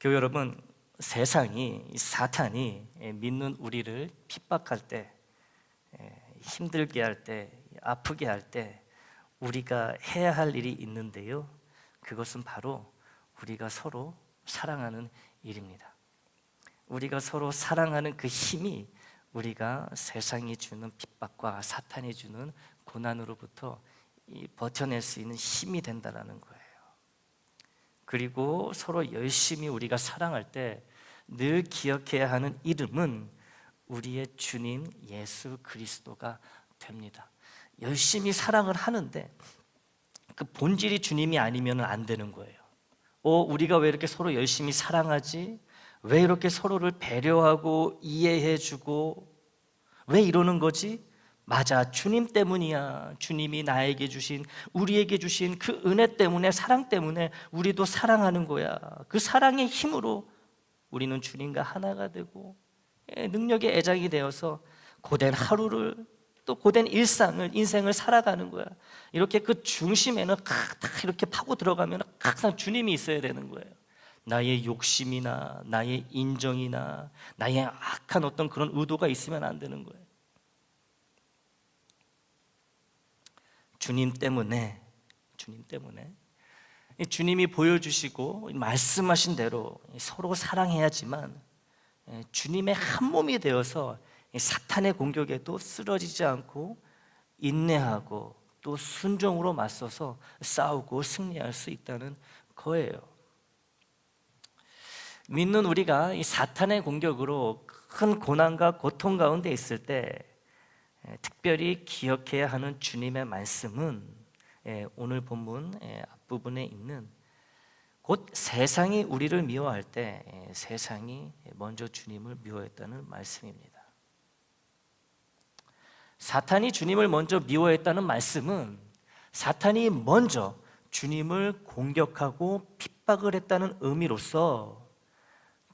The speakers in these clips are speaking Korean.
교회 여러분, 세상이, 사탄이 믿는 우리를 핍박할 때, 힘들게 할 때, 아프게 할 때 우리가 해야 할 일이 있는데요, 그것은 바로 우리가 서로 사랑하는 일입니다. 우리가 서로 사랑하는 그 힘이 우리가 세상이 주는 핍박과 사탄이 주는 고난으로부터 버텨낼 수 있는 힘이 된다는 거예요. 그리고 서로 열심히 우리가 사랑할 때 늘 기억해야 하는 이름은 우리의 주님 예수 그리스도가 됩니다. 열심히 사랑을 하는데 그 본질이 주님이 아니면 안 되는 거예요. 우리가 왜 이렇게 서로 열심히 사랑하지? 왜 이렇게 서로를 배려하고 이해해주고 왜 이러는 거지? 맞아, 주님 때문이야. 주님이 나에게 주신, 우리에게 주신 그 은혜 때문에, 사랑 때문에 우리도 사랑하는 거야. 그 사랑의 힘으로 우리는 주님과 하나가 되고 능력의 애장이 되어서 고된 하루를, 또 고된 인생을 살아가는 거야. 이렇게 그 중심에는 딱 이렇게 파고 들어가면 항상 주님이 있어야 되는 거예요. 나의 욕심이나 나의 인정이나 나의 악한 어떤 그런 의도가 있으면 안 되는 거예요. 주님 때문에 주님이 보여주시고 말씀하신 대로 서로 사랑해야지만 주님의 한 몸이 되어서 사탄의 공격에도 쓰러지지 않고 인내하고 또 순종으로 맞서서 싸우고 승리할 수 있다는 거예요. 믿는 우리가 이 사탄의 공격으로 큰 고난과 고통 가운데 있을 때 특별히 기억해야 하는 주님의 말씀은 오늘 본문 앞부분에 있는, 곧 세상이 우리를 미워할 때 세상이 먼저 주님을 미워했다는 말씀입니다. 사탄이 주님을 먼저 미워했다는 말씀은 사탄이 먼저 주님을 공격하고 핍박을 했다는 의미로서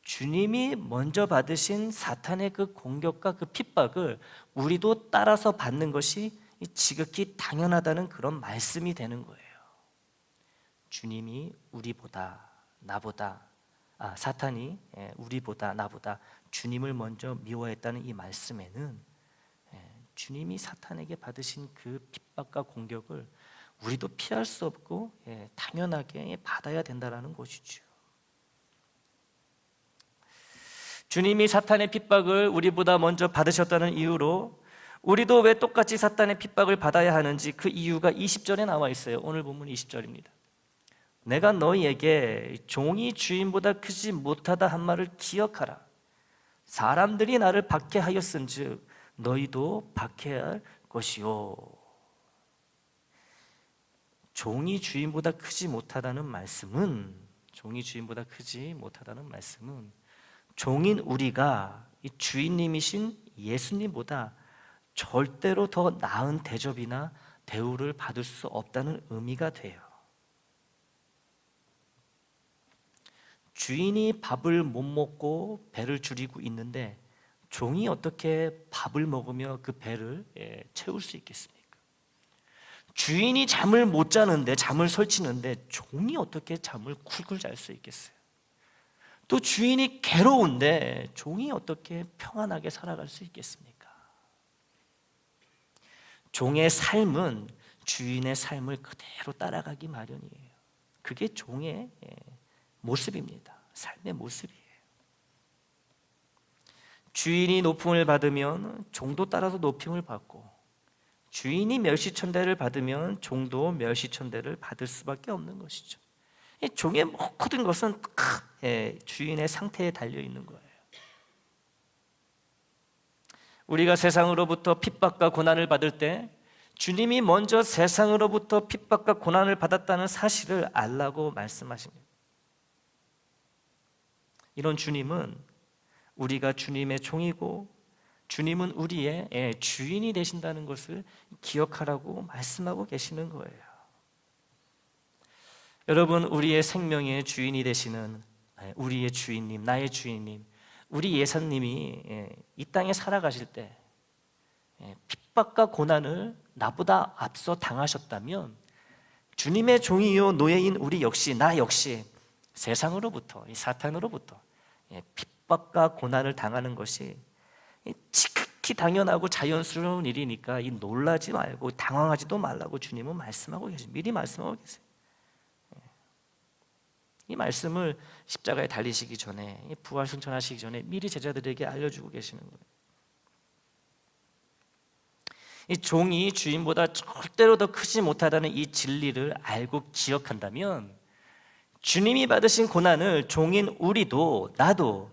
주님이 먼저 받으신 사탄의 그 공격과 그 핍박을 우리도 따라서 받는 것이 지극히 당연하다는 그런 말씀이 되는 거예요. 주님이 우리보다 나보다, 사탄이 우리보다 나보다 주님을 먼저 미워했다는 이 말씀에는 주님이 사탄에게 받으신 그 핍박과 공격을 우리도 피할 수 없고 당연하게 받아야 된다는 것이죠. 주님이 사탄의 핍박을 우리보다 먼저 받으셨다는 이유로 우리도 왜 똑같이 사탄의 핍박을 받아야 하는지, 그 이유가 20절에 나와 있어요. 오늘 본문 20절입니다. 내가 너희에게 종이 주인보다 크지 못하다 한 말을 기억하라. 사람들이 나를 박해하였은즉 너희도 박해할 것이요. 종이 주인보다 크지 못하다는 말씀은, 종인 우리가 이 주인님이신 예수님보다 절대로 더 나은 대접이나 대우를 받을 수 없다는 의미가 돼요. 주인이 밥을 못 먹고 배를 줄이고 있는데 종이 어떻게 밥을 먹으며 그 배를 채울 수 있겠습니까? 주인이 잠을 못 자는데, 잠을 설치는데 종이 어떻게 잠을 쿨쿨 잘 수 있겠어요? 또 주인이 괴로운데 종이 어떻게 평안하게 살아갈 수 있겠습니까? 종의 삶은 주인의 삶을 그대로 따라가기 마련이에요. 그게 종의 모습입니다. 삶의 모습이에요. 주인이 높임을 받으면 종도 따라서 높임을 받고, 주인이 멸시천대를 받으면 종도 멸시천대를 받을 수밖에 없는 것이죠. 종의 모든 것은 주인의 상태에 달려 있는 거예요. 우리가 세상으로부터 핍박과 고난을 받을 때 주님이 먼저 세상으로부터 핍박과 고난을 받았다는 사실을 알라고 말씀하십니다. 이런 주님은 우리가 주님의 종이고 주님은 우리의 주인이 되신다는 것을 기억하라고 말씀하고 계시는 거예요. 여러분, 우리의 생명의 주인이 되시는 우리의 주인님, 나의 주인님, 우리 예수님이 이 땅에 살아가실 때 핍박과 고난을 나보다 앞서 당하셨다면 주님의 종이요 노예인 우리 역시, 나 역시 세상으로부터, 이 사탄으로부터 핍박과 고난을 당하는 것이 지극히 당연하고 자연스러운 일이니까 이 놀라지 말고 당황하지도 말라고 주님은 말씀하고 계십니다. 미리 말씀하고 계세요. 이 말씀을 십자가에 달리시기 전에, 부활 승천하시기 전에 미리 제자들에게 알려주고 계시는 거예요. 이 종이 주인보다 절대로 더 크지 못하다는 이 진리를 알고 기억한다면 주님이 받으신 고난을 종인 우리도 나도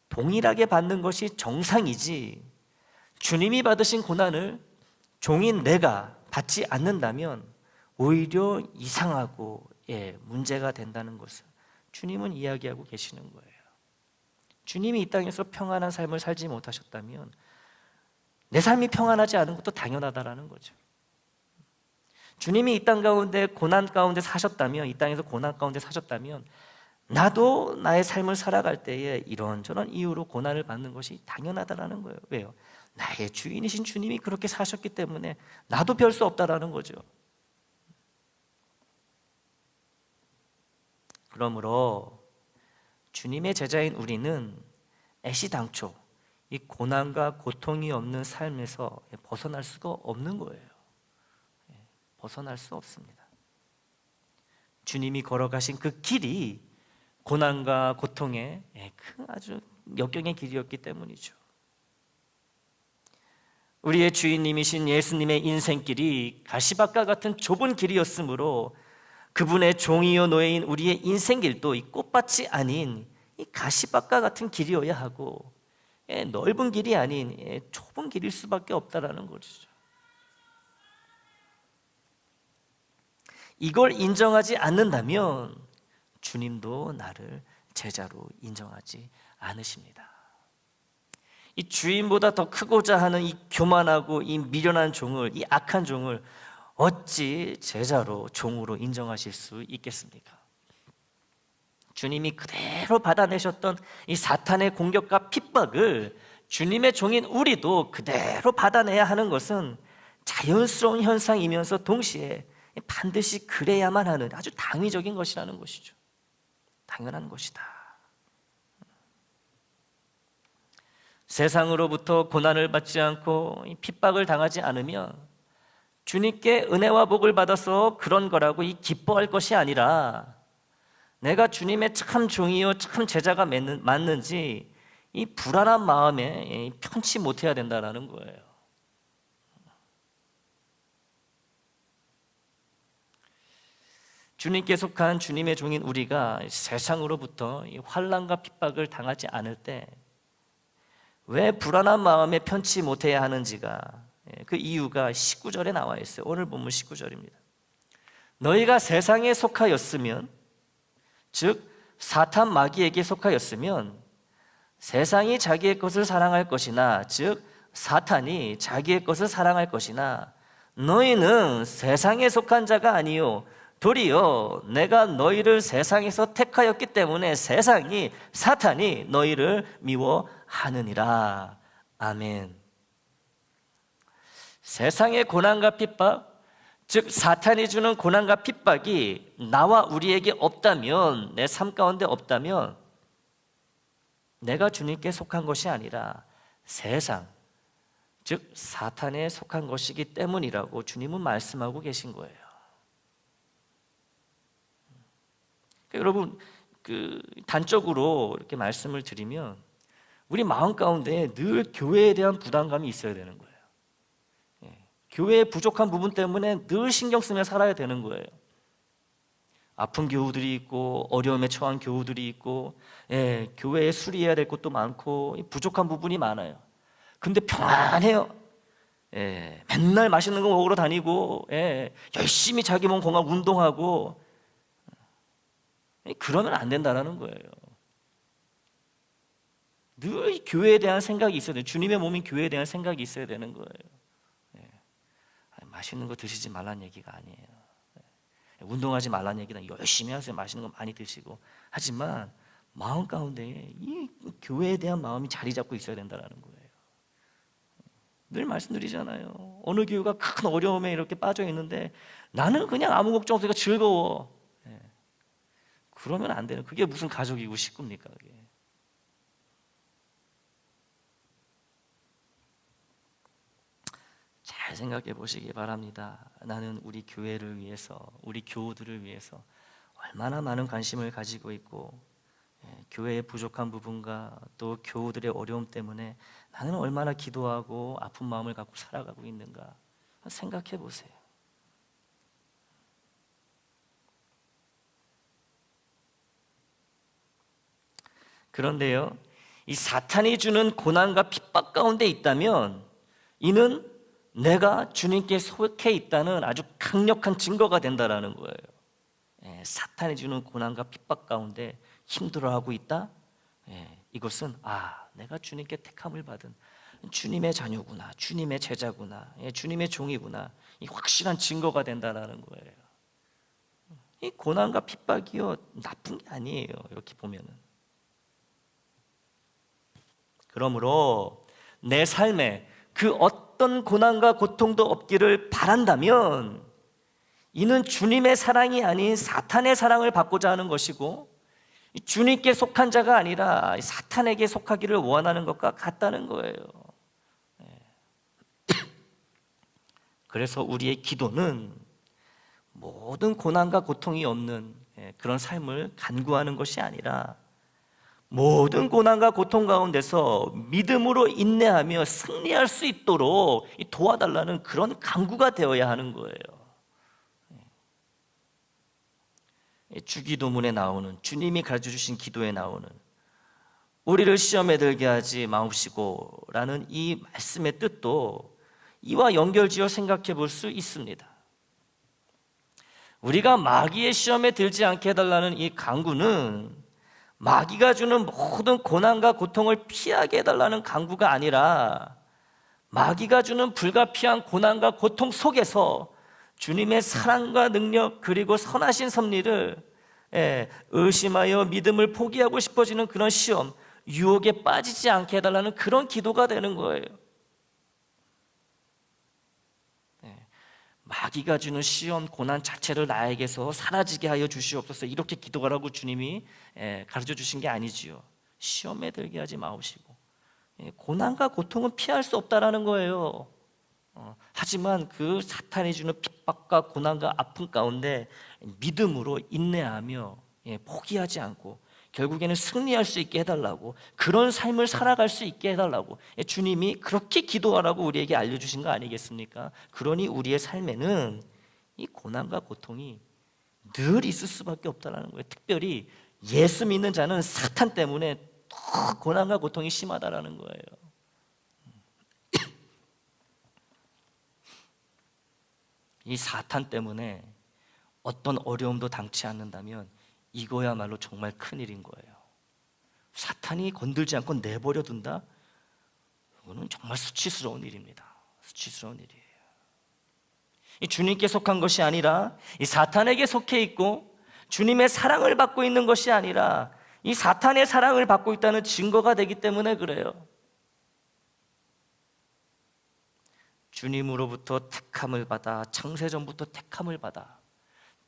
동일하게 받는 것이 정상이지, 주님이 받으신 고난을 종인 내가 받지 않는다면 오히려 이상하고 문제가 된다는 것을 주님은 이야기하고 계시는 거예요. 주님이 이 땅에서 평안한 삶을 살지 못하셨다면 내 삶이 평안하지 않은 것도 당연하다라는 거죠. 주님이 이 땅 가운데 고난 가운데 사셨다면, 이 땅에서 고난 가운데 사셨다면 나도 나의 삶을 살아갈 때에 이런저런 이유로 고난을 받는 것이 당연하다라는 거예요. 왜요? 나의 주인이신 주님이 그렇게 사셨기 때문에 나도 별 수 없다라는 거죠. 그러므로 주님의 제자인 우리는 애시당초 이 고난과 고통이 없는 삶에서 벗어날 수가 없는 거예요. 벗어날 수 없습니다. 주님이 걸어가신 그 길이 고난과 고통의 큰 아주 역경의 길이었기 때문이죠. 우리의 주인님이신 예수님의 인생길이 가시밭과 같은 좁은 길이었으므로 그분의 종이요 노예인 우리의 인생길도 이 꽃밭이 아닌 이 가시밭과 같은 길이어야 하고 넓은 길이 아닌 좁은 길일 수밖에 없다라는 것이죠. 이걸 인정하지 않는다면 주님도 나를 제자로 인정하지 않으십니다. 이 주인보다 더 크고자 하는 이 교만하고 이 미련한 종을, 이 악한 종을 어찌 제자로 종으로 인정하실 수 있겠습니까? 주님이 그대로 받아내셨던 이 사탄의 공격과 핍박을 주님의 종인 우리도 그대로 받아내야 하는 것은 자연스러운 현상이면서 동시에 반드시 그래야만 하는 아주 당위적인 것이라는 것이죠. 당연한 것이다. 세상으로부터 고난을 받지 않고 핍박을 당하지 않으면 주님께 은혜와 복을 받아서 그런 거라고 기뻐할 것이 아니라 내가 주님의 참 종이요 참 제자가 맞는지 이 불안한 마음에 편치 못해야 된다는 거예요. 주님께 속한 주님의 종인 우리가 세상으로부터 환난과 핍박을 당하지 않을 때 왜 불안한 마음에 편치 못해야 하는지가, 그 이유가 19절에 나와 있어요. 오늘 본문 19절입니다. 너희가 세상에 속하였으면, 즉 사탄 마귀에게 속하였으면 세상이 자기의 것을 사랑할 것이나, 즉 사탄이 자기의 것을 사랑할 것이나, 너희는 세상에 속한 자가 아니요 도리어 내가 너희를 세상에서 택하였기 때문에 세상이, 사탄이 너희를 미워하느니라. 아멘. 세상의 고난과 핍박, 즉 사탄이 주는 고난과 핍박이 나와 우리에게 없다면, 내 삶 가운데 없다면 내가 주님께 속한 것이 아니라 세상, 즉 사탄에 속한 것이기 때문이라고 주님은 말씀하고 계신 거예요. 여러분, 단적으로 이렇게 말씀을 드리면 우리 마음 가운데 늘 교회에 대한 부담감이 있어야 되는 거예요. 교회의 부족한 부분 때문에 늘 신경 쓰며 살아야 되는 거예요. 아픈 교우들이 있고 어려움에 처한 교우들이 있고, 교회에 수리해야 될 것도 많고 부족한 부분이 많아요. 근데 평안해요. 맨날 맛있는 거 먹으러 다니고, 열심히 자기 몸 건강 운동하고, 그러면 안 된다는 거예요. 늘 교회에 대한 생각이 있어야 돼요. 주님의 몸인 교회에 대한 생각이 있어야 되는 거예요. 맛있는 거 드시지 말라는 얘기가 아니에요. 운동하지 말라는 얘기는 열심히 하세요. 맛있는 거 많이 드시고. 하지만 마음 가운데 이 교회에 대한 마음이 자리 잡고 있어야 된다는 거예요. 늘 말씀드리잖아요. 어느 교회가 큰 어려움에 이렇게 빠져 있는데 나는 그냥 아무 걱정 없으니까 즐거워. 그러면 안 되는, 그게 무슨 가족이고 식구입니까? 그게. 잘 생각해 보시기 바랍니다. 나는 우리 교회를 위해서, 우리 교우들을 위해서 얼마나 많은 관심을 가지고 있고, 교회의 부족한 부분과 또 교우들의 어려움 때문에 나는 얼마나 기도하고 아픈 마음을 갖고 살아가고 있는가 생각해 보세요. 그런데요, 이 사탄이 주는 고난과 핍박 가운데 있다면 이는 내가 주님께 속해 있다는 아주 강력한 증거가 된다라는 거예요. 사탄이 주는 고난과 핍박 가운데 힘들어하고 있다? 이것은 내가 주님께 택함을 받은 주님의 자녀구나, 주님의 제자구나, 주님의 종이구나, 이 확실한 증거가 된다라는 거예요. 이 고난과 핍박이요, 나쁜 게 아니에요. 이렇게 보면은. 그러므로 내 삶에 그 어떤 고난과 고통도 없기를 바란다면 이는 주님의 사랑이 아닌 사탄의 사랑을 받고자 하는 것이고, 주님께 속한 자가 아니라 사탄에게 속하기를 원하는 것과 같다는 거예요. 그래서 우리의 기도는 모든 고난과 고통이 없는 그런 삶을 간구하는 것이 아니라 모든 고난과 고통 가운데서 믿음으로 인내하며 승리할 수 있도록 도와달라는 그런 간구가 되어야 하는 거예요. 주기도문에 나오는, 주님이 가르쳐 주신 기도에 나오는 우리를 시험에 들게 하지 마옵시고 라는 이 말씀의 뜻도 이와 연결지어 생각해 볼 수 있습니다. 우리가 마귀의 시험에 들지 않게 해달라는 이 간구는 마귀가 주는 모든 고난과 고통을 피하게 해달라는 간구가 아니라 마귀가 주는 불가피한 고난과 고통 속에서 주님의 사랑과 능력 그리고 선하신 섭리를 의심하여 믿음을 포기하고 싶어지는 그런 시험, 유혹에 빠지지 않게 해달라는 그런 기도가 되는 거예요. 마귀가 주는 시험, 고난 자체를 나에게서 사라지게 하여 주시옵소서, 이렇게 기도하라고 주님이 가르쳐 주신 게 아니지요. 시험에 들게 하지 마옵시고, 고난과 고통은 피할 수 없다라는 거예요. 하지만 그 사탄이 주는 핍박과 고난과 아픔 가운데 믿음으로 인내하며 포기하지 않고 결국에는 승리할 수 있게 해달라고, 그런 삶을 살아갈 수 있게 해달라고 주님이 그렇게 기도하라고 우리에게 알려주신 거 아니겠습니까? 그러니 우리의 삶에는 이 고난과 고통이 늘 있을 수밖에 없다는 거예요. 특별히 예수 믿는 자는 사탄 때문에 더 고난과 고통이 심하다라는 거예요. 이 사탄 때문에 어떤 어려움도 당치 않는다면 이거야말로 정말 큰일인 거예요. 사탄이 건들지 않고 내버려 둔다? 이거는 정말 수치스러운 일입니다. 수치스러운 일이에요. 이 주님께 속한 것이 아니라 이 사탄에게 속해 있고 주님의 사랑을 받고 있는 것이 아니라 이 사탄의 사랑을 받고 있다는 증거가 되기 때문에 그래요. 주님으로부터 택함을 받아, 창세전부터 택함을 받아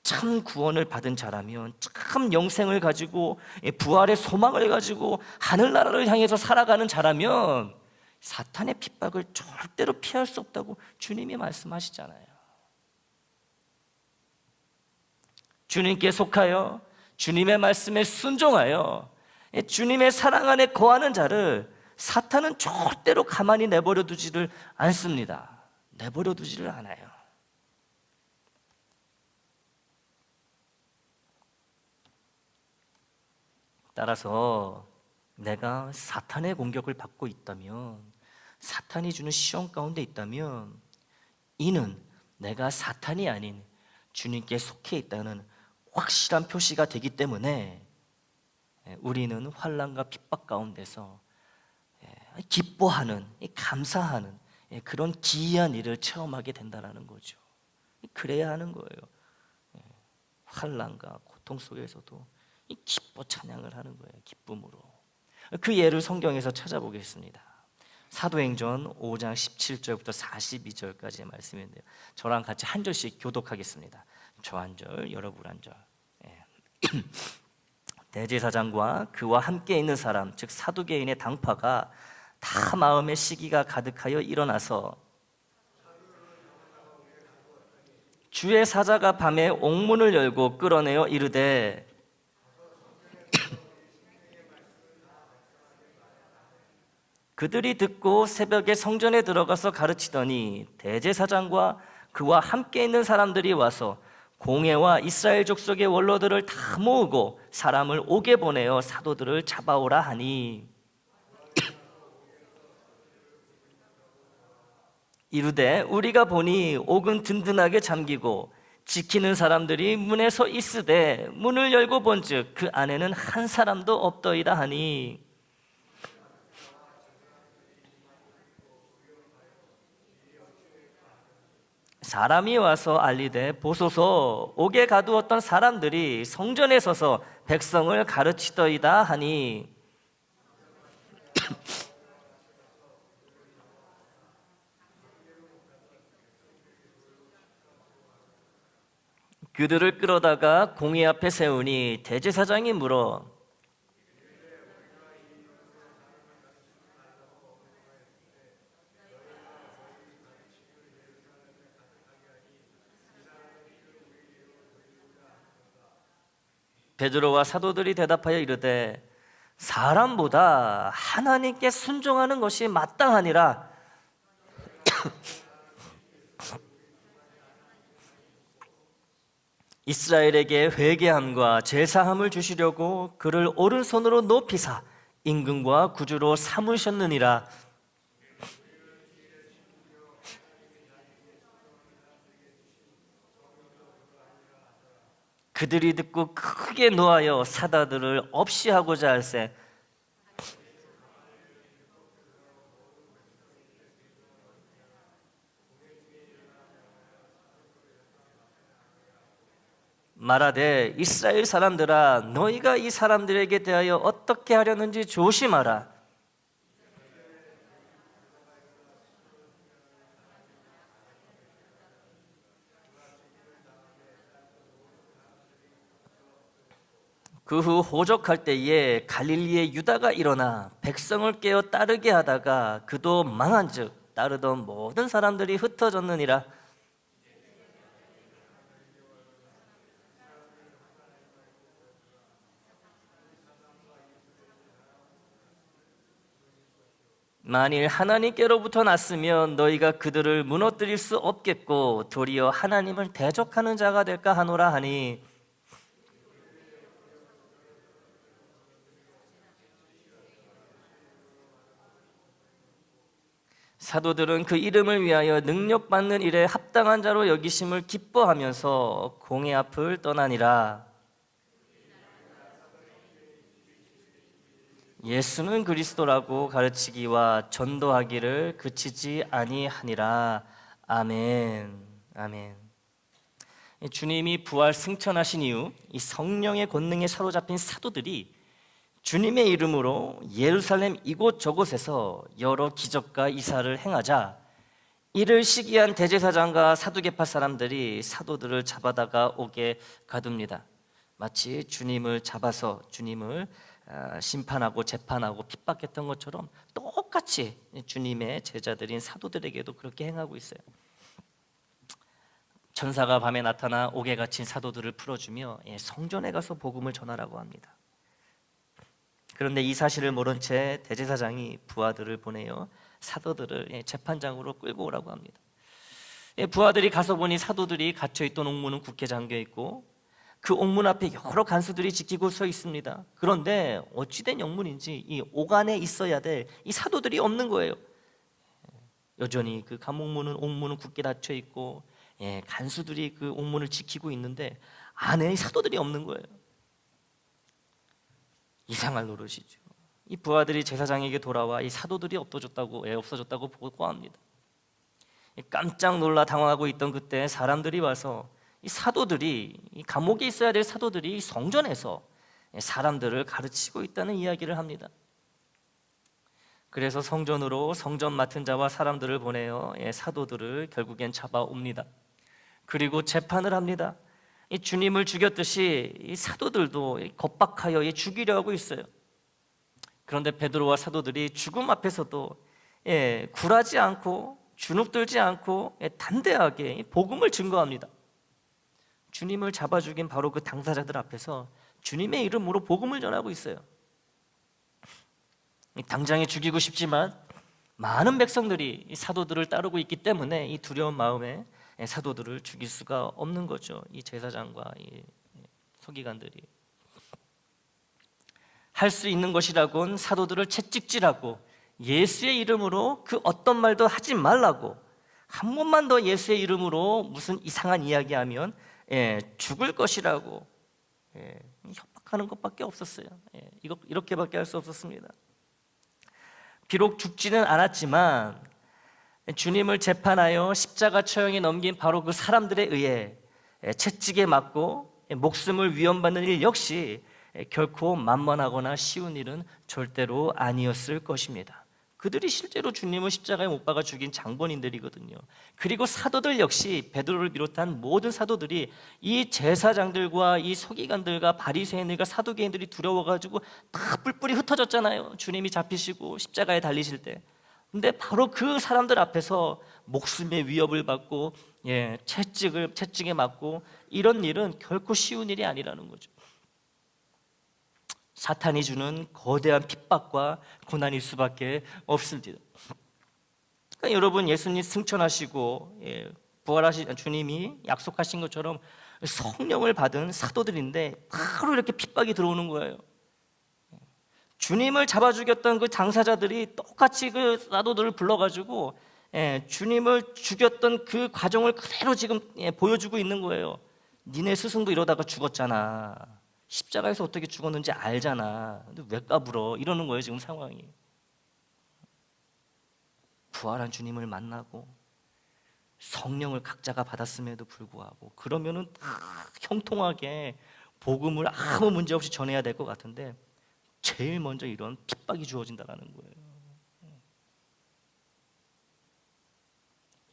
참 구원을 받은 자라면, 참 영생을 가지고 부활의 소망을 가지고 하늘나라를 향해서 살아가는 자라면 사탄의 핍박을 절대로 피할 수 없다고 주님이 말씀하시잖아요. 주님께 속하여 주님의 말씀에 순종하여 주님의 사랑 안에 거하는 자를 사탄은 절대로 가만히 내버려 두지를 않습니다. 내버려 두지를 않아요. 따라서 내가 사탄의 공격을 받고 있다면, 사탄이 주는 시험 가운데 있다면 이는 내가 사탄이 아닌 주님께 속해 있다는 확실한 표시가 되기 때문에 우리는 환난과 핍박 가운데서 기뻐하는, 감사하는 그런 기이한 일을 체험하게 된다는 거죠. 그래야 하는 거예요. 환난과 고통 속에서도 기뻐 찬양을 하는 거예요. 기쁨으로. 그 예를 성경에서 찾아보겠습니다. 사도행전 5장 17절부터 42절까지의 말씀인데요, 저랑 같이 한 절씩 교독하겠습니다. 저 한 절, 여러분 한 절. 대제사장과 그와 함께 있는 사람, 즉 사두개인의 당파가 다 마음의 시기가 가득하여 일어나서 주의 사자가 밤에 옥문을 열고 끌어내어 이르되 그들이 듣고 새벽에 성전에 들어가서 가르치더니 대제사장과 그와 함께 있는 사람들이 와서 공회와 이스라엘 족속의 원로들을 다 모으고 사람을 옥에 보내어 사도들을 잡아오라 하니 이르되 우리가 보니 옥은 든든하게 잠기고 지키는 사람들이 문에 서 있으되 문을 열고 본즉 그 안에는 한 사람도 없더이다 하니 사람이 와서 알리되 보소서 옥에 가두었던 사람들이 성전에 서서 백성을 가르치더이다 하니 그들을 끌어다가 공회 앞에 세우니 대제사장이 물어 베드로와 사도들이 대답하여 이르되 사람보다 하나님께 순종하는 것이 마땅하니라. 이스라엘에게 회개함과 제사함을 주시려고 그를 오른손으로 높이사 임금과 구주로 삼으셨느니라. 그들이 듣고 크게 노하여 사다들을 없이 하고자 할세 말하되 이스라엘 사람들아 너희가 이 사람들에게 대하여 어떻게 하려는지 조심하라. 그 후 호적할 때에 갈릴리의 유다가 일어나 백성을 깨어 따르게 하다가 그도 망한즉 따르던 모든 사람들이 흩어졌느니라. 만일 하나님께로부터 났으면 너희가 그들을 무너뜨릴 수 없겠고 도리어 하나님을 대적하는 자가 될까 하노라 하니 사도들은 그 이름을 위하여 능력받는 일에 합당한 자로 여기심을 기뻐하면서 공회 앞을 떠나니라. 예수는 그리스도라고 가르치기와 전도하기를 그치지 아니하니라. 아멘. 아멘. 주님이 부활 승천하신 이후 이 성령의 권능에 사로잡힌 사도들이 주님의 이름으로 예루살렘 이곳저곳에서 여러 기적과 이사를 행하자 이를 시기한 대제사장과 사두개파 사람들이 사도들을 잡아다가 옥에 가둡니다. 마치 주님을 잡아서 주님을 심판하고 재판하고 핍박했던 것처럼 똑같이 주님의 제자들인 사도들에게도 그렇게 행하고 있어요. 천사가 밤에 나타나 옥에 갇힌 사도들을 풀어주며 성전에 가서 복음을 전하라고 합니다. 그런데 이 사실을 모른 채 대제사장이 부하들을 보내어 사도들을 재판장으로 끌고 오라고 합니다. 부하들이 가서 보니 사도들이 갇혀있던 옥문은 굳게 잠겨있고 그 옥문 앞에 여러 간수들이 지키고 서 있습니다. 그런데 어찌된 영문인지 이 옥 안에 있어야 될 이 사도들이 없는 거예요. 여전히 그 감옥문은 옥문은 굳게 닫혀 있고 간수들이 그 옥문을 지키고 있는데 안에 사도들이 없는 거예요. 이상할 노릇이죠. 이 부하들이 제사장에게 돌아와 이 사도들이 없어졌다고 보고합니다. 깜짝 놀라 당황하고 있던 그때 사람들이 와서 이 사도들이 이 감옥에 있어야 될 사도들이 성전에서 사람들을 가르치고 있다는 이야기를 합니다. 그래서 성전으로 성전 맡은 자와 사람들을 보내어 사도들을 결국엔 잡아옵니다. 그리고 재판을 합니다. 이 주님을 죽였듯이 이 사도들도 겁박하여 죽이려 하고 있어요. 그런데 베드로와 사도들이 죽음 앞에서도 굴하지 않고 주눅들지 않고 담대하게 복음을 증거합니다. 주님을 잡아 죽인 바로 그 당사자들 앞에서 주님의 이름으로 복음을 전하고 있어요. 당장에 죽이고 싶지만 많은 백성들이 사도들을 따르고 있기 때문에 이 두려운 마음에 사도들을 죽일 수가 없는 거죠. 이 제사장과 이 서기관들이 할 수 있는 것이라곤 사도들을 채찍질하고 예수의 이름으로 그 어떤 말도 하지 말라고, 한 번만 더 예수의 이름으로 무슨 이상한 이야기하면 죽을 것이라고 협박하는 것밖에 없었어요. 이렇게밖에 할 수 없었습니다. 비록 죽지는 않았지만 주님을 재판하여 십자가 처형에 넘긴 바로 그 사람들에 의해 채찍에 맞고 목숨을 위험받는 일 역시 결코 만만하거나 쉬운 일은 절대로 아니었을 것입니다. 그들이 실제로 주님을 십자가에 못 박아 죽인 장본인들이거든요. 그리고 사도들 역시 베드로를 비롯한 모든 사도들이 이 제사장들과 이 서기관들과 바리새인들과 사두개인들이 두려워가지고 다 뿔뿔이 흩어졌잖아요. 주님이 잡히시고 십자가에 달리실 때. 근데 바로 그 사람들 앞에서 목숨의 위협을 받고 채찍에 맞고 이런 일은 결코 쉬운 일이 아니라는 거죠. 사탄이 주는 거대한 핍박과 고난일 수밖에 없습니다. 그러니까 여러분, 예수님 승천하시고 부활하신 주님이 약속하신 것처럼 성령을 받은 사도들인데 바로 이렇게 핍박이 들어오는 거예요. 주님을 잡아 죽였던 그 당사자들이 똑같이 그 사도들을 불러가지고 주님을 죽였던 그 과정을 그대로 지금 보여주고 있는 거예요. 니네 스승도 이러다가 죽었잖아. 십자가에서 어떻게 죽었는지 알잖아. 근데 왜 까불어? 이러는 거예요, 지금 상황이. 부활한 주님을 만나고 성령을 각자가 받았음에도 불구하고 그러면은 다 형통하게 복음을 아무 문제 없이 전해야 될 것 같은데 제일 먼저 이런 핍박이 주어진다는 거예요.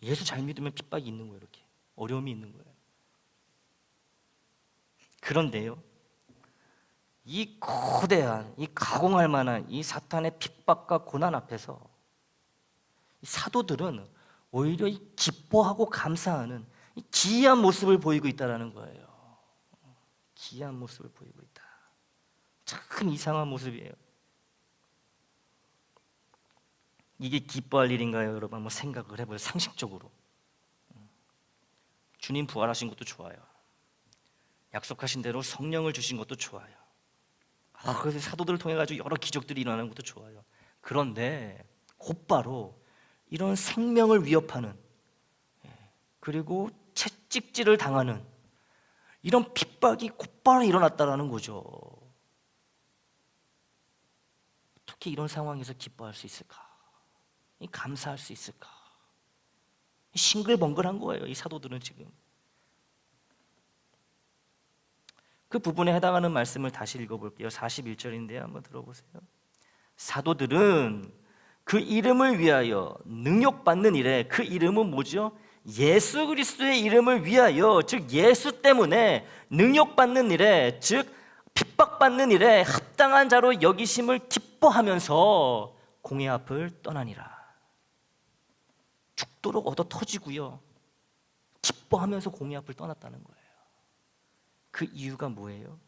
예수 잘 믿으면 핍박이 있는 거예요. 이렇게 어려움이 있는 거예요. 그런데요, 이 거대한, 이 가공할 만한 이 사탄의 핍박과 고난 앞에서 사도들은 오히려 이 기뻐하고 감사하는 이 기이한 모습을 보이고 있다는 거예요. 기이한 모습을 보이고 있다. 참 이상한 모습이에요. 이게 기뻐할 일인가요, 여러분? 한번 생각을 해봐요. 상식적으로. 주님 부활하신 것도 좋아요. 약속하신 대로 성령을 주신 것도 좋아요. 그래서 사도들을 통해 가지고 여러 기적들이 일어나는 것도 좋아요. 그런데 곧바로 이런 생명을 위협하는, 그리고 채찍질을 당하는 이런 핍박이 곧바로 일어났다라는 거죠. 어떻게 이런 상황에서 기뻐할 수 있을까? 감사할 수 있을까? 싱글벙글한 거예요, 이 사도들은 지금. 그 부분에 해당하는 말씀을 다시 읽어볼게요. 41절인데요. 한번 들어보세요. 사도들은 그 이름을 위하여 능욕받는 일에, 그 이름은 뭐죠? 예수 그리스도의 이름을 위하여, 즉 예수 때문에 능욕받는 일에, 즉 핍박받는 일에 합당한 자로 여기심을 기뻐하면서 공의 앞을 떠나니라. 죽도록 얻어 터지고요, 기뻐하면서 공의 앞을 떠났다는 거예요. 그 이유가 뭐예요?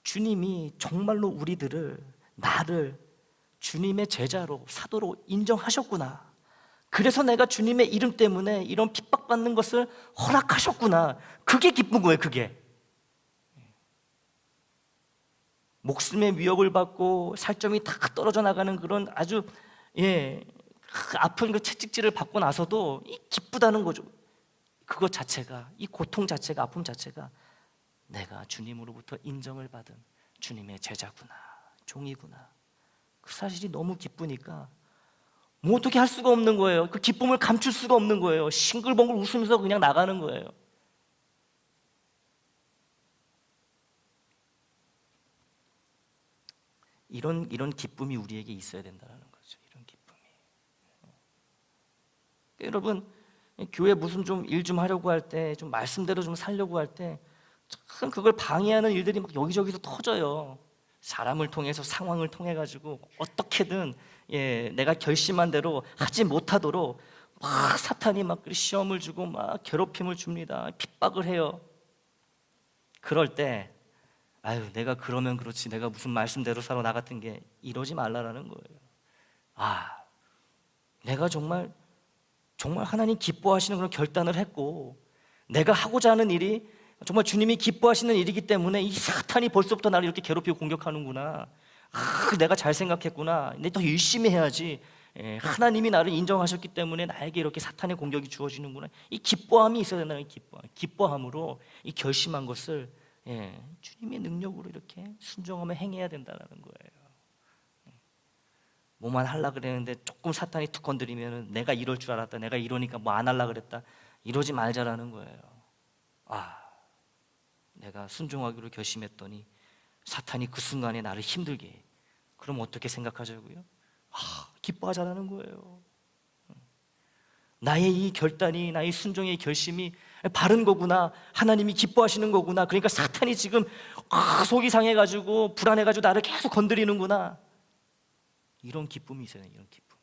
주님이 정말로 우리들을, 나를 주님의 제자로, 사도로 인정하셨구나. 그래서 내가 주님의 이름 때문에 이런 핍박받는 것을 허락하셨구나. 그게 기쁜 거예요, 그게. 목숨의 위협을 받고 살점이 다 떨어져 나가는 그런 아주 아픈 그 채찍질을 받고 나서도 기쁘다는 거죠. 그것 자체가, 이 고통 자체가, 아픔 자체가 내가 주님으로부터 인정을 받은 주님의 제자구나, 종이구나. 그 사실이 너무 기쁘니까 뭐 어떻게 할 수가 없는 거예요. 그 기쁨을 감출 수가 없는 거예요. 싱글벙글 웃으면서 그냥 나가는 거예요. 이런 기쁨이 우리에게 있어야 된다는 거죠. 이런 기쁨이. 여러분, 교회 무슨 좀 일 좀 하려고 할 때, 좀 말씀대로 좀 살려고 할 때 참 그걸 방해하는 일들이 막 여기저기서 터져요. 사람을 통해서, 상황을 통해 가지고 어떻게든 내가 결심한 대로 하지 못하도록 막 사탄이 막 시험을 주고 막 괴롭힘을 줍니다. 핍박을 해요. 그럴 때 아유, 내가 그러면 그렇지, 내가 무슨 말씀대로 살아, 나 같은 게 이러지 말라라는 거예요. 아, 내가 정말 하나님 기뻐하시는 그런 결단을 했고, 내가 하고자 하는 일이 정말 주님이 기뻐하시는 일이기 때문에 이 사탄이 벌써부터 나를 이렇게 괴롭히고 공격하는구나. 내가 잘 생각했구나. 내가 더 열심히 해야지. 하나님이 나를 인정하셨기 때문에 나에게 이렇게 사탄의 공격이 주어지는구나. 이 기뻐함이 있어야 된다는 기뻐함으로 이 결심한 것을 주님의 능력으로 이렇게 순종하며 행해야 된다는 거예요. 뭐만 하려고 그랬는데 조금 사탄이 툭 건드리면 내가 이럴 줄 알았다, 내가 이러니까 뭐 안 하려고 그랬다, 이러지 말자라는 거예요. 내가 순종하기로 결심했더니 사탄이 그 순간에 나를 힘들게 해. 그럼 어떻게 생각하자고요? 기뻐하자라는 거예요. 나의 이 결단이, 나의 순종의 결심이 바른 거구나, 하나님이 기뻐하시는 거구나. 그러니까 사탄이 지금 속이 상해가지고 불안해가지고 나를 계속 건드리는구나. 이런 기쁨이 있어요. 이런 기쁨.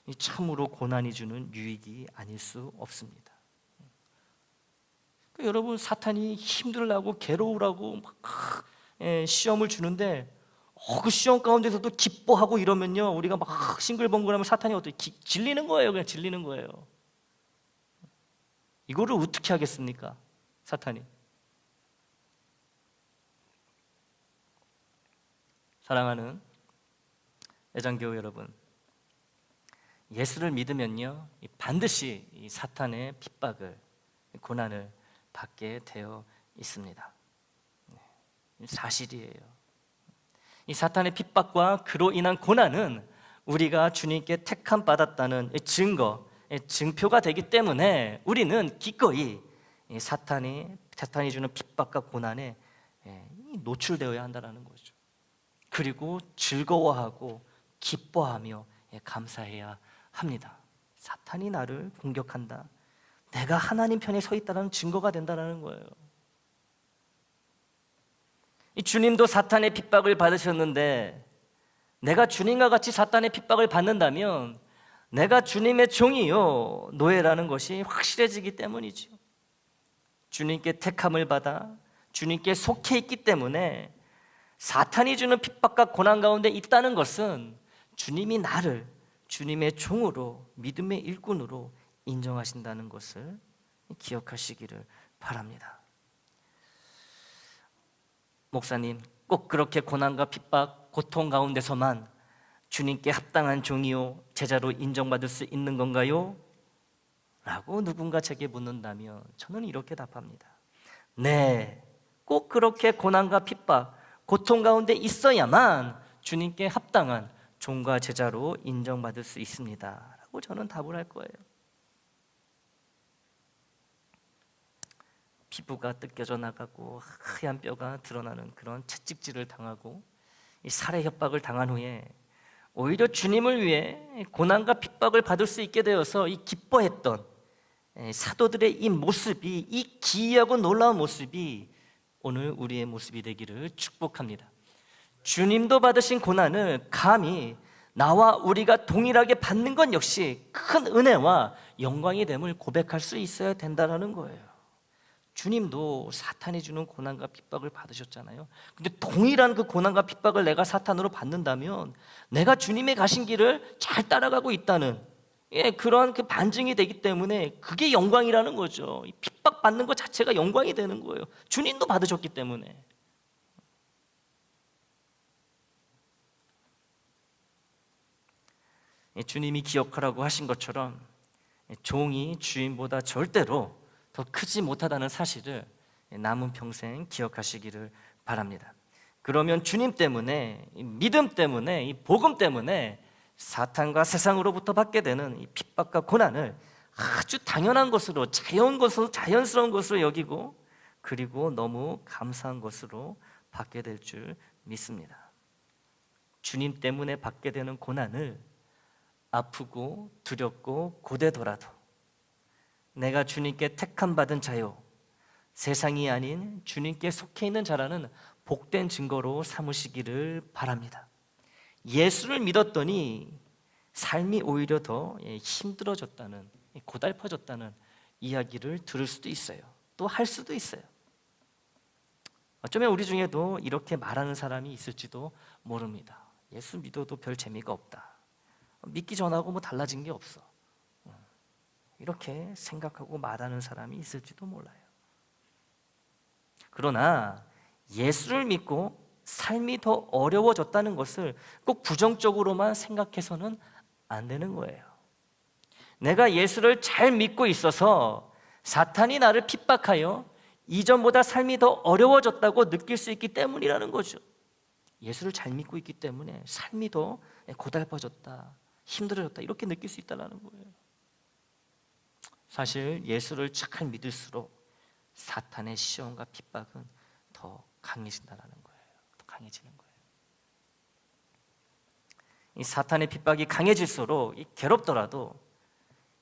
이 참으로 고난이 주는 유익이 아닐 수 없습니다. 그러니까 여러분, 사탄이 힘들라고 괴로우라고 막 시험을 주는데 그 시험 가운데서도 기뻐하고 이러면요, 우리가 막 싱글벙글하면 사탄이 어떻게 질리는 거예요. 그냥 질리는 거예요. 이거를 어떻게 하겠습니까? 사탄이. 사랑하는 애장교회 여러분, 예수를 믿으면요, 반드시 이 사탄의 핍박을, 고난을 받게 되어 있습니다. 사실이에요. 이 사탄의 핍박과 그로 인한 고난은 우리가 주님께 택함 받았다는 증거, 증표가 되기 때문에 우리는 기꺼이 사탄이 주는 핍박과 고난에 노출되어야 한다는 거죠. 그리고 즐거워하고 기뻐하며 감사해야 합니다. 사탄이 나를 공격한다, 내가 하나님 편에 서 있다는 증거가 된다는 거예요. 이 주님도 사탄의 핍박을 받으셨는데, 내가 주님과 같이 사탄의 핍박을 받는다면 내가 주님의 종이요 노예라는 것이 확실해지기 때문이죠. 주님께 택함을 받아 주님께 속해 있기 때문에 사탄이 주는 핍박과 고난 가운데 있다는 것은 주님이 나를 주님의 종으로, 믿음의 일꾼으로 인정하신다는 것을 기억하시기를 바랍니다. 목사님, 꼭 그렇게 고난과 핍박, 고통 가운데서만 주님께 합당한 종이요 제자로 인정받을 수 있는 건가요? 라고 누군가 제게 묻는다면 저는 이렇게 답합니다. 네, 꼭 그렇게 고난과 핍박, 고통 가운데 있어야만 주님께 합당한 종과 제자로 인정받을 수 있습니다 라고 저는 답을 할 거예요. 피부가 뜯겨져 나가고 하얀 뼈가 드러나는 그런 채찍질을 당하고 이 살해 협박을 당한 후에 오히려 주님을 위해 고난과 핍박을 받을 수 있게 되어서 이 기뻐했던 사도들의 이 모습이, 이 기이하고 놀라운 모습이 오늘 우리의 모습이 되기를 축복합니다. 주님도 받으신 고난을 감히 나와 우리가 동일하게 받는 것 역시 큰 은혜와 영광이 됨을 고백할 수 있어야 된다는 거예요. 주님도 사탄이 주는 고난과 핍박을 받으셨잖아요. 근데 동일한 그 고난과 핍박을 내가 사탄으로 받는다면 내가 주님의 가신 길을 잘 따라가고 있다는 그런 그 반증이 되기 때문에 그게 영광이라는 거죠. 이 핍박 받는 것 자체가 영광이 되는 거예요. 주님도 받으셨기 때문에. 주님이 기억하라고 하신 것처럼 종이 주인보다 절대로 더 크지 못하다는 사실을 남은 평생 기억하시기를 바랍니다. 그러면 주님 때문에, 믿음 때문에, 이 복음 때문에 사탄과 세상으로부터 받게 되는 이 핍박과 고난을 아주 당연한 것으로, 자연스러운 것으로 여기고, 그리고 너무 감사한 것으로 받게 될 줄 믿습니다. 주님 때문에 받게 되는 고난을 아프고 두렵고 고되더라도 내가 주님께 택함 받은 자요, 세상이 아닌 주님께 속해 있는 자라는 복된 증거로 삼으시기를 바랍니다. 예수를 믿었더니 삶이 오히려 더 힘들어졌다는, 고달퍼졌다는 이야기를 들을 수도 있어요. 또 할 수도 있어요. 어쩌면 우리 중에도 이렇게 말하는 사람이 있을지도 모릅니다. 예수 믿어도 별 재미가 없다. 믿기 전하고 뭐 달라진 게 없어. 이렇게 생각하고 말하는 사람이 있을지도 몰라요. 그러나 예수를 믿고 삶이 더 어려워졌다는 것을 꼭 부정적으로만 생각해서는 안 되는 거예요. 내가 예수를 잘 믿고 있어서 사탄이 나를 핍박하여 이전보다 삶이 더 어려워졌다고 느낄 수 있기 때문이라는 거죠. 예수를 잘 믿고 있기 때문에 삶이 더 고달퍼졌다, 힘들어졌다 이렇게 느낄 수 있다는 거예요. 사실 예수를 잘 믿을수록 사탄의 시험과 핍박은 더 강해진다는 거예요. 더 강해지는 거예요. 이 사탄의 핍박이 강해질수록 괴롭더라도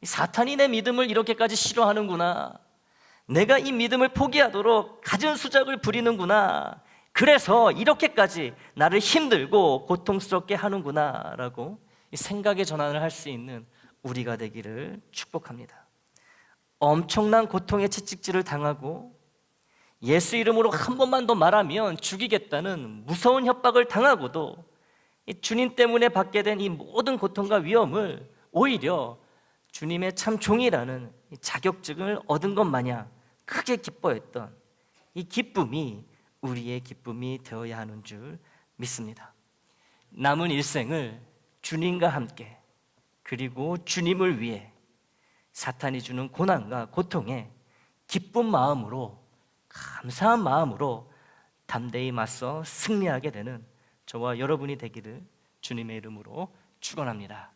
이 사탄이 내 믿음을 이렇게까지 싫어하는구나, 내가 이 믿음을 포기하도록 갖은 수작을 부리는구나, 그래서 이렇게까지 나를 힘들고 고통스럽게 하는구나 라고 생각의 전환을 할 수 있는 우리가 되기를 축복합니다. 엄청난 고통의 채찍질을 당하고 예수 이름으로 한 번만 더 말하면 죽이겠다는 무서운 협박을 당하고도 주님 때문에 받게 된 이 모든 고통과 위험을 오히려 주님의 참 종이라는 자격증을 얻은 것 마냥 크게 기뻐했던 이 기쁨이 우리의 기쁨이 되어야 하는 줄 믿습니다. 남은 일생을 주님과 함께, 그리고 주님을 위해 사탄이 주는 고난과 고통에 기쁜 마음으로, 감사한 마음으로 담대히 맞서 승리하게 되는 저와 여러분이 되기를 주님의 이름으로 축원합니다.